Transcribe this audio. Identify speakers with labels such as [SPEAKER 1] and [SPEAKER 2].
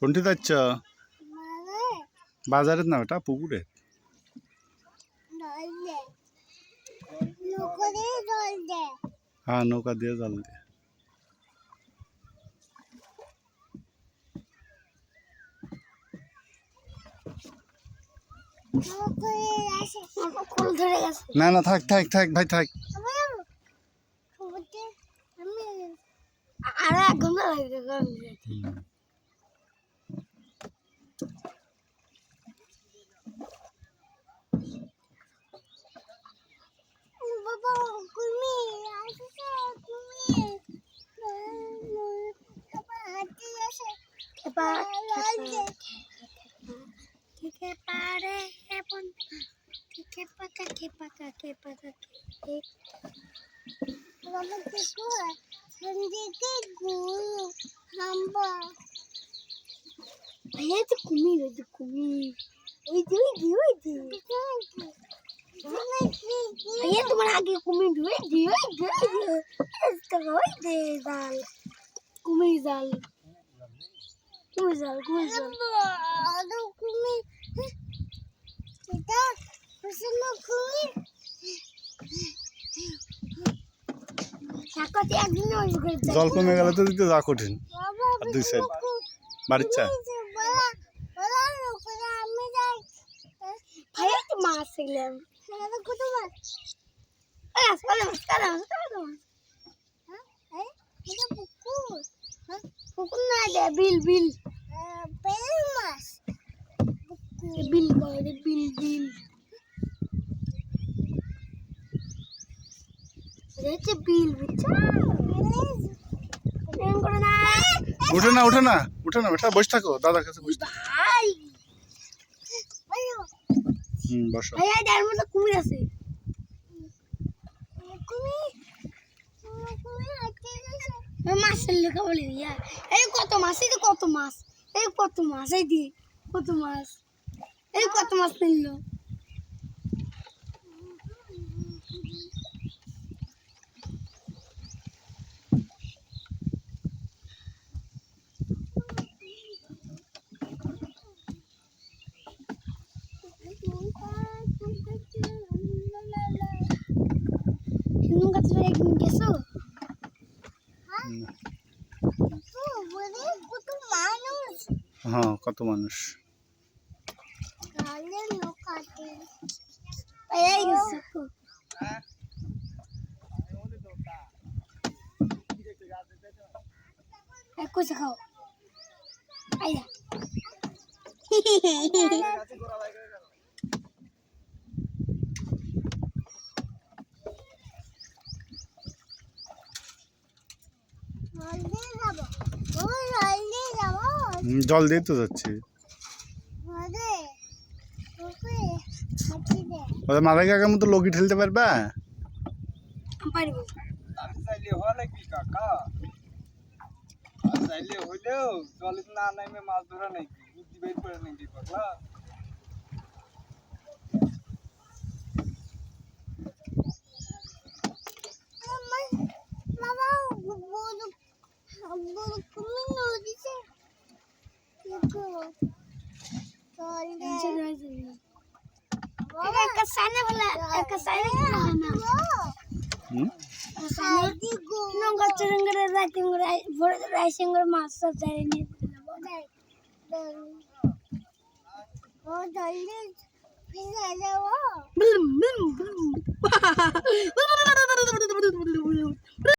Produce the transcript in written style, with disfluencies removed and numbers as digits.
[SPEAKER 1] কোনটি যাচ্ছ? বাজারের না ওটা পুকুরে। হ্যাঁ নৌকা দিয়ে জল দিয়ে। না না থাক থাক থাক ভাই থাক।
[SPEAKER 2] তোমার আগে কুমির জাল কুমির জাল কুমির জাল কুমির জাল
[SPEAKER 1] জল কমে গেলে তো দিতে যা কঠিন। দুই সাইড বাড়ির চা
[SPEAKER 2] মাছ ছিলাম পুকুর না দে বিল বিল বিল করে বিল বিল বিল
[SPEAKER 1] উঠে না উঠে না উঠে না বেটা বসে থাকো দাদার কাছে বসে থাকো। বসো
[SPEAKER 2] তার মধ্যে কুমির আছে মাছের লেখা বলে এই কত মাছ এই কত মাছ এই কত মাছ এই দি কত মাছ এই কত মাছ নিল
[SPEAKER 1] হ্যাঁ কত মানুষ
[SPEAKER 2] খাও
[SPEAKER 1] জল দিয়ে তো যাচ্ছে মাথা কাকার মতো লগি ঠেলতে পারবা
[SPEAKER 3] হইলেও জলে না নামে মাছ ধরা নাকি বুদ্ধি বের করে নাকি পাগলা
[SPEAKER 2] মাছ সব